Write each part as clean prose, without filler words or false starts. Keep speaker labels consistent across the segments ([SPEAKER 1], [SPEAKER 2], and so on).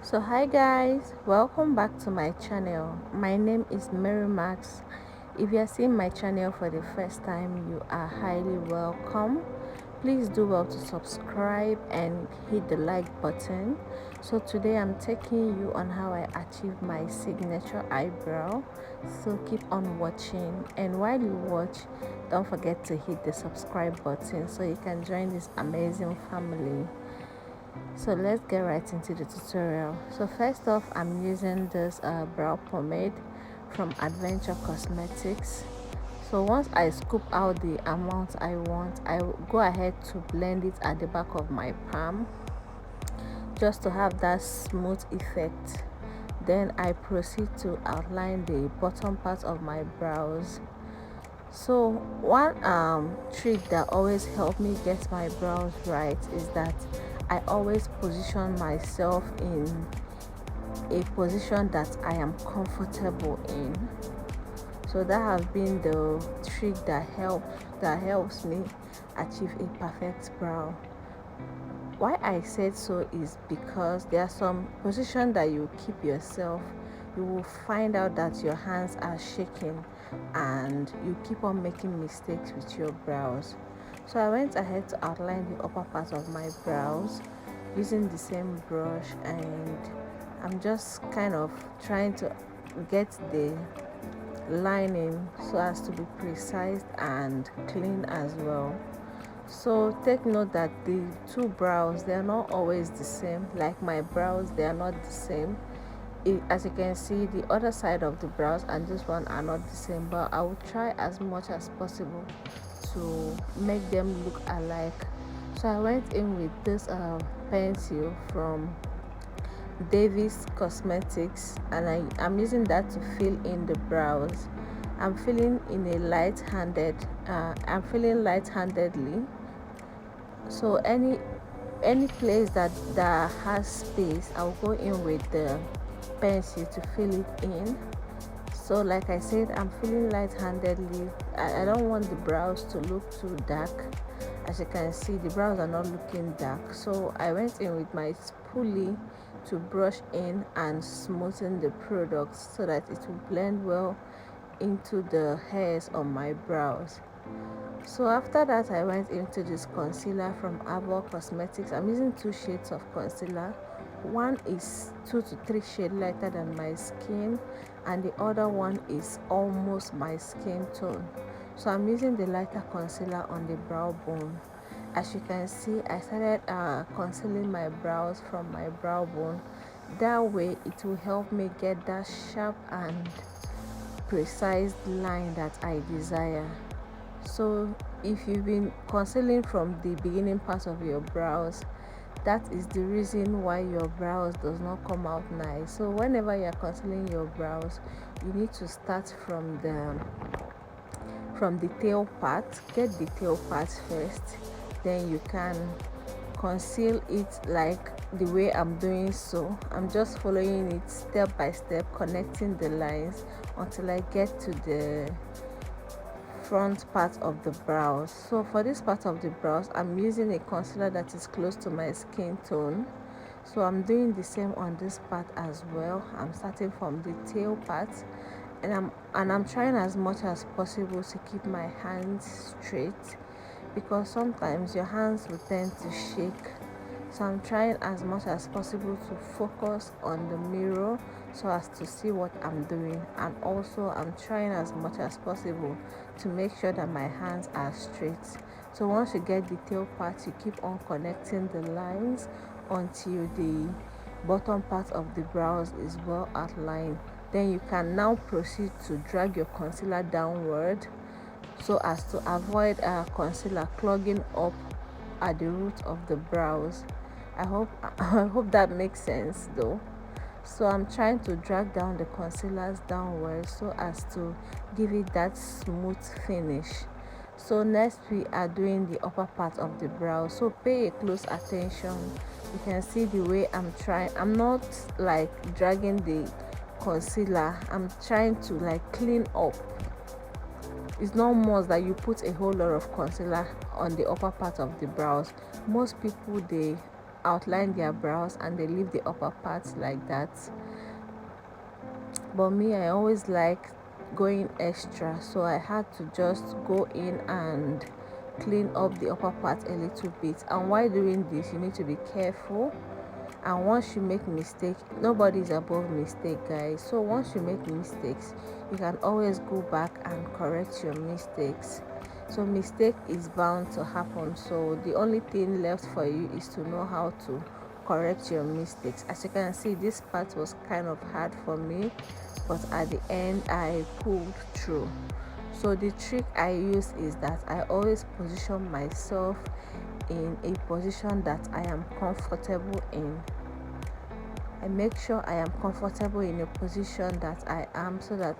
[SPEAKER 1] So hi guys, welcome back to my channel. My name is Mary Max. If you are seeing my channel for the first time, you are highly welcome. Please do well to subscribe and hit the like button. So today I'm taking you on how I achieve my signature eyebrow. So keep on watching, and while you watch, don't forget to hit the subscribe button so you can join this amazing family. So let's get right into the tutorial. So first off, I'm using this brow pomade from Adventure Cosmetics. So once I scoop out the amount I want, I will go ahead to blend it at the back of my palm just to have that smooth effect. Then I proceed to outline the bottom part of my brows. So one trick that always helped me get my brows right is that I always position myself in a position that I am comfortable in. So that has been the trick that helps me achieve a perfect brow. Why I said so is because there are some positions that you keep yourself, you will find out that your hands are shaking and you keep on making mistakes with your brows. So I went ahead to outline the upper part of my brows using the same brush, and I'm just kind of trying to get the lining so as to be precise and clean as well. So take note that the two brows, they are not always the same. Like my brows, they are not the same. As you can see, the other side of the brows and this one are not the same, but I will try as much as possible to make them look alike. So I went in with this pencil from Davis Cosmetics, and I'm using that to fill in the brows. I'm feeling light-handedly. So any place that has space, I'll go in with the pencil to fill it in. So like I said, I'm feeling light-handedly. I don't want the brows to look too dark. As you can see, the brows are not looking dark, so I went in with my spoolie to brush in and smoothen the product so that it will blend well into the hairs on my brows. So after that, I went into this concealer from Eyebrow Cosmetics. I'm using two shades of concealer. One is 2 to 3 shades lighter than my skin, and the other one is almost my skin tone. So I'm using the lighter concealer on the brow bone. As you can see, I started concealing my brows from my brow bone. That way it will help me get that sharp and precise line that I desire. So if you've been concealing from the beginning part of your brows, that is the reason why your brows does not come out nice. So whenever you're concealing your brows, you need to start from the tail part. Get the tail part first, then you can conceal it like the way I'm doing. So I'm just following it step by step, connecting the lines until I get to the front part of the brows. So for this part of the brows, I'm using a concealer that is close to my skin tone. So I'm doing the same on this part as well. I'm starting from the tail part, and I'm trying as much as possible to keep my hands straight, because sometimes your hands will tend to shake. So I'm trying as much as possible to focus on the mirror so as to see what I'm doing, and also I'm trying as much as possible to make sure that my hands are straight. So once you get the tail part, you keep on connecting the lines until the bottom part of the brows is well outlined. Then you can now proceed to drag your concealer downward so as to avoid concealer clogging up at the root of the brows. I hope I hope that makes sense though. So I'm trying to drag down the concealers downward so as to give it that smooth finish. So next we are doing the upper part of the brow. So pay a close attention. You can see the way I'm not like dragging the concealer, I'm trying to like clean up. It's not must that you put a whole lot of concealer on the upper part of the brows. Most people, they outline their brows and they leave the upper parts like that. But me, I always like going extra, so I had to just go in and clean up the upper part a little bit. And while doing this, you need to be careful. And once you make mistake, nobody is above mistake, guys. So once you make mistakes, you can always go back and correct your mistakes. So mistake is bound to happen, so the only thing left for you is to know how to correct your mistakes. As you can see, this part was kind of hard for me, but at the end I pulled through. So the trick I use is that I always position myself in a position that I am comfortable in. I make sure I am comfortable in a position that I am, so that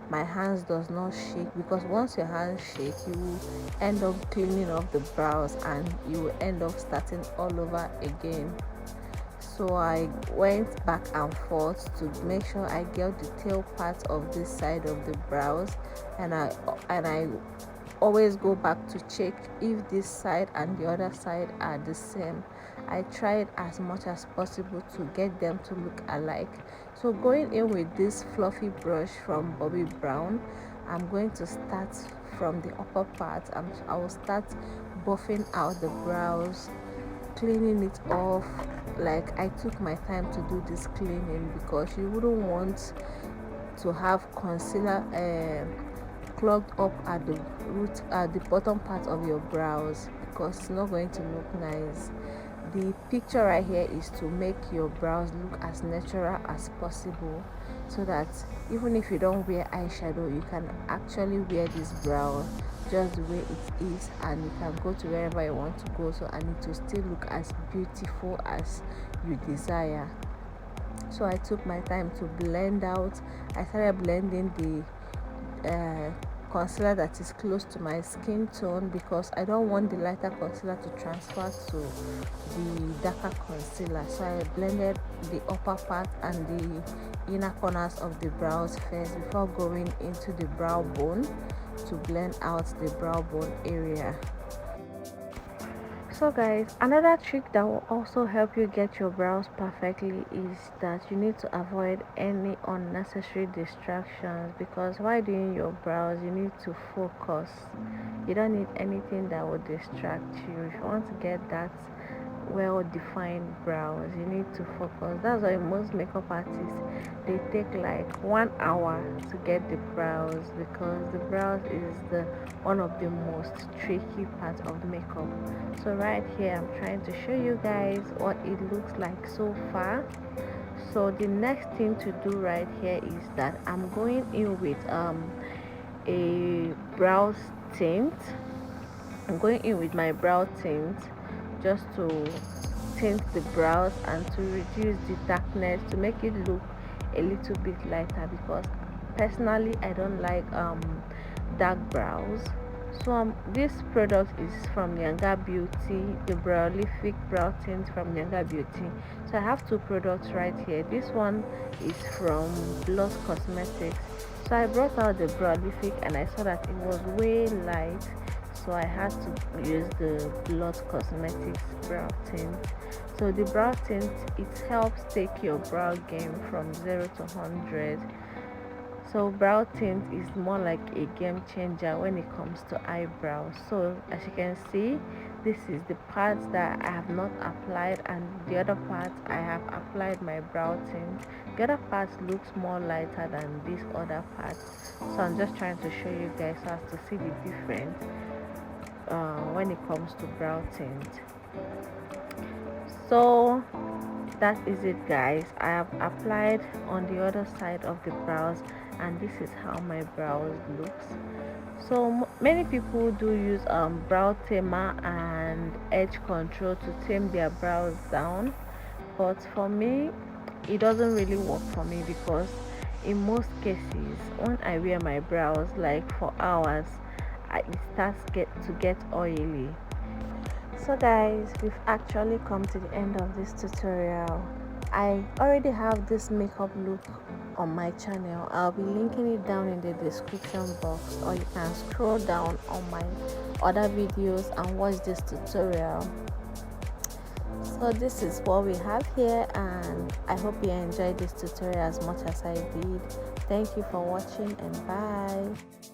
[SPEAKER 1] my hands does not shake, because once your hands shake, you will end up cleaning up the brows and you will end up starting all over again. So I went back and forth to make sure I get the tail part of this side of the brows, and I always go back to check if this side and the other side are the same. I tried as much as possible to get them to look alike. So going in with this fluffy brush from Bobbi Brown, I'm going to start from the upper part, and I will start buffing out the brows, cleaning it off. Like, I took my time to do this cleaning because you wouldn't want to have concealer clogged up at the root, at the bottom part of your brows, because it's not going to look nice. The picture right here is to make your brows look as natural as possible, so that even if you don't wear eyeshadow, you can actually wear this brow just the way it is, and you can go to wherever you want to go, so and it will still look as beautiful as you desire. So I took my time to blend out. I started blending the concealer that is close to my skin tone, because I don't want the lighter concealer to transfer to the darker concealer. So I blended the upper part and the inner corners of the brows first before going into the brow bone to blend out the brow bone area. So guys, another trick that will also help you get your brows perfectly is that you need to avoid any unnecessary distractions, because while doing your brows you need to focus. You don't need anything that will distract you. If you want to get that well defined brows, you need to focus. That's why most makeup artists, they take like 1 hour to get the brows, because the brows is the one of the most tricky part of makeup. So right here I'm trying to show you guys what it looks like so far. So the next thing to do right here is that I'm going in with a brow tint. I'm going in with my brow tint just to tint the brows and to reduce the darkness, to make it look a little bit lighter, because personally I don't like dark brows. So this product is from Younger Beauty, the Browlific brow tint from Younger Beauty. So I have two products right here. This one is from Blood Cosmetics. So I brought out the Browlific and I saw that it was way light, so I had to use the Blood Cosmetics brow tint. So the brow tint, it helps take your brow game from 0 to 100. So brow tint is more like a game changer when it comes to eyebrows. So as you can see, this is the parts that I have not applied, and the other parts I have applied my brow tint. The other parts looks more lighter than these other parts, so I'm just trying to show you guys so as to see the difference when it comes to brow tint. So that is it, guys. I have applied on the other side of the brows, and this is how my brows looks. So many people do use brow tamer and edge control to tame their brows down, but for me it doesn't really work for me, because in most cases when I wear my brows like for hours, it starts to get oily. So guys, we've actually come to the end of this tutorial. I already have this makeup look on my channel. I'll be linking it down in the description box, or you can scroll down on my other videos and watch this tutorial. So this is what we have here, and I hope you enjoyed this tutorial as much as I did. Thank you for watching, and bye.